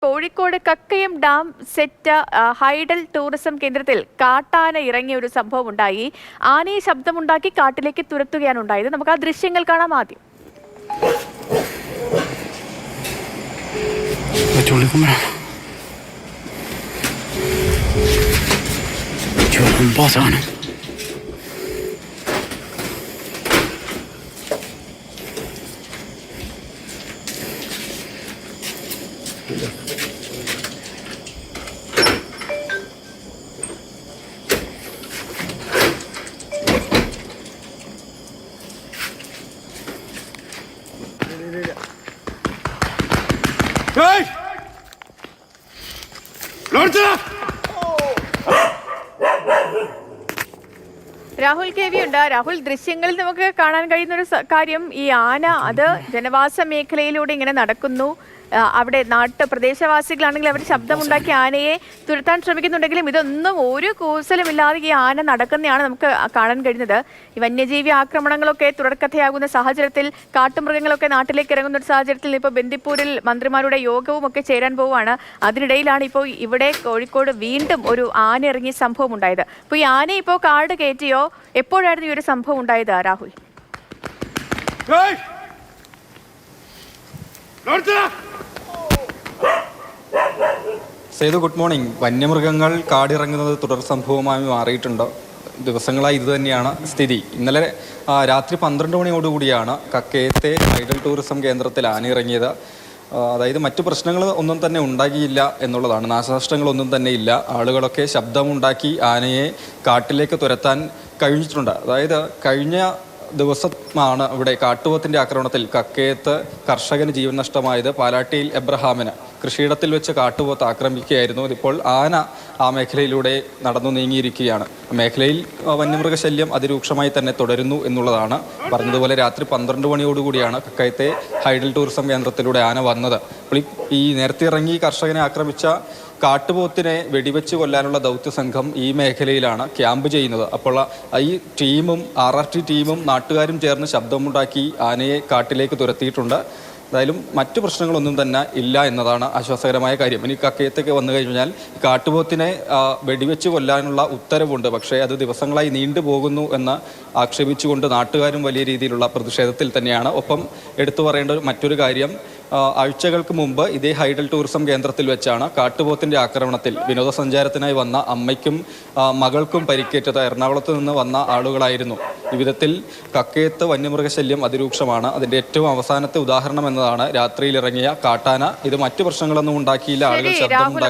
Kozhikode Kakkayam dam set hydel tourism കേന്ദ്രത്തിൽ കാട്ടാന ഇറങ്ങിയ ഒരു സംഭവം ഉണ്ടായി. ആനയെ ശബ്ദമുണ്ടാക്കി കാട്ടിലേക്ക് തുരത്തുകയാണ് ഉണ്ടായത്. നമുക്ക് ആ ദൃശ്യങ്ങൾ കാണാം. ആദ്യം രാഹുൽ KV ഉണ്ട്. രാഹുൽ, ദൃശ്യങ്ങളിൽ നമുക്ക് കാണാൻ കഴിയുന്ന ഒരു കാര്യം, ഈ ആന അത് ജനവാസ മേഖലയിലൂടെ ഇങ്ങനെ നടക്കുന്നു. അവിടെ പ്രദേശവാസികളാണെങ്കിൽ അവർ ശബ്ദമുണ്ടാക്കി ആനയെ തുരത്താൻ ശ്രമിക്കുന്നുണ്ടെങ്കിലും ഇതൊന്നും ഒരു കൂസലുമില്ലാതെ ഈ ആന നടക്കുന്നതാണ് നമുക്ക് കാണാൻ കഴിയുന്നത്. ഈ വന്യജീവി ആക്രമണങ്ങളൊക്കെ തുടർക്കഥയാകുന്ന സാഹചര്യത്തിൽ, കാട്ടുമൃഗങ്ങളൊക്കെ നാട്ടിലേക്ക് ഇറങ്ങുന്ന ഒരു സാഹചര്യത്തിൽ ഇപ്പോൾ ബന്ദിപ്പൂരിൽ മന്ത്രിമാരുടെ യോഗവും ഒക്കെ ചേരാൻ പോവുകയാണ്. അതിനിടയിലാണ് ഇപ്പോൾ ഇവിടെ കോഴിക്കോട് വീണ്ടും ഒരു ആന ഇറങ്ങിയ സംഭവം ഉണ്ടായത്. അപ്പോൾ ഈ ആന ഇപ്പോൾ കാട് കയറ്റിയോ? എപ്പോഴായിരുന്നു ഈ ഒരു സംഭവം ഉണ്ടായത് രാഹുൽ? Sethu, good morning. വന്യമൃഗങ്ങൾ കാടിറങ്ങുന്നത് തുടർ സംഭവമായി മാറിയിട്ടുണ്ട്. ദിവസങ്ങളായി ഇത് തന്നെയാണ് സ്ഥിതി. ഇന്നലെ രാത്രി 12 മണിയോടുകൂടിയാണ് കക്കയത്തെ ഹൈഡൽ ടൂറിസം കേന്ദ്രത്തിൽ ആനയിറങ്ങിയത്. അതായത് മറ്റു പ്രശ്നങ്ങൾ ഒന്നും തന്നെ ഉണ്ടാകിയില്ല എന്നുള്ളതാണ്. നാശനഷ്ടങ്ങളൊന്നും തന്നെ ഇല്ല. ആളുകളൊക്കെ ശബ്ദമുണ്ടാക്കി ആനയെ കാട്ടിലേക്ക് തുരത്താൻ കഴിഞ്ഞിട്ടുണ്ട്. അതായത് കഴിഞ്ഞ ദിവസമാണ് ഇവിടെ കാട്ടുപോത്തിന്റെ ആക്രമണത്തിൽ കക്കയത്ത് കർഷകന് ജീവൻ നഷ്ടമായത്. പാലാട്ടിയിൽ എബ്രഹാമിന് കൃഷിയിടത്തിൽ വെച്ച് കാട്ടുപോത്ത് ആക്രമിക്കുകയായിരുന്നു. ഇതിപ്പോൾ ആന ആ മേഖലയിലൂടെ നടന്നു നീങ്ങിയിരിക്കുകയാണ്. മേഖലയിൽ വന്യമൃഗശല്യം അതിരൂക്ഷമായി തന്നെ തുടരുന്നു എന്നുള്ളതാണ്. പറഞ്ഞതുപോലെ രാത്രി 12 മണിയോടുകൂടിയാണ് കക്കയത്തെ ഹൈഡൽ ടൂറിസം കേന്ദ്രത്തിലൂടെ ആന വന്നത്. അപ്പോൾ ഈ നേരത്തെ ഇറങ്ങി കർഷകനെ ആക്രമിച്ച കാട്ടുപോത്തിനെ വെടിവെച്ച് കൊല്ലാനുള്ള ദൗത്യസംഘം ഈ മേഖലയിലാണ് ക്യാമ്പ് ചെയ്യുന്നത്. അപ്പോൾ ഈ ടീമും RRT ടീമും നാട്ടുകാരും ചേർന്ന് ശബ്ദമുണ്ടാക്കി ആനയെ കാട്ടിലേക്ക് തുരത്തിയിട്ടുണ്ട്. എന്തായാലും മറ്റു പ്രശ്നങ്ങളൊന്നും തന്നെ ഇല്ല എന്നതാണ് ആശ്വാസകരമായ കാര്യം. ഇനി കക്കയത്തൊക്കെ വന്നു കഴിഞ്ഞാൽ കാട്ടുപോത്തിനെ വെടിവെച്ച് കൊല്ലാനുള്ള ഉത്തരവുണ്ട്. പക്ഷേ അത് ദിവസങ്ങളായി നീണ്ടുപോകുന്നു എന്ന് ആക്ഷേപിച്ചുകൊണ്ട് നാട്ടുകാരും വലിയ രീതിയിലുള്ള പ്രതിഷേധത്തിൽ തന്നെയാണ്. ഒപ്പം എടുത്തു പറയേണ്ട മറ്റൊരു കാര്യം, ആഴ്ചകൾക്ക് മുമ്പ് ഇതേ ഹൈഡൽ ടൂറിസം കേന്ദ്രത്തിൽ വെച്ചാണ് കാട്ടുപോത്തിന്റെ ആക്രമണത്തിൽ വിനോദസഞ്ചാരത്തിനായി വന്ന അമ്മയ്ക്കും മകൾക്കും പരിക്കേറ്റത്. എറണാകുളത്ത് നിന്ന് വന്ന ആളുകളായിരുന്നു. ഇവിധത്തിൽ കക്കയത്ത് വന്യമൃഗശല്യം അതിരൂക്ഷമാണ്. അതിന്റെ ഏറ്റവും അവസാനത്തെ ഉദാഹരണം എന്നതാണ് രാത്രിയിൽ ഇറങ്ങിയ കാട്ടാന. ഇത് മറ്റു പ്രശ്നങ്ങളൊന്നും ഉണ്ടാക്കിയില്ല. ആളുകൾ ശബ്ദമുണ്ടാക്കി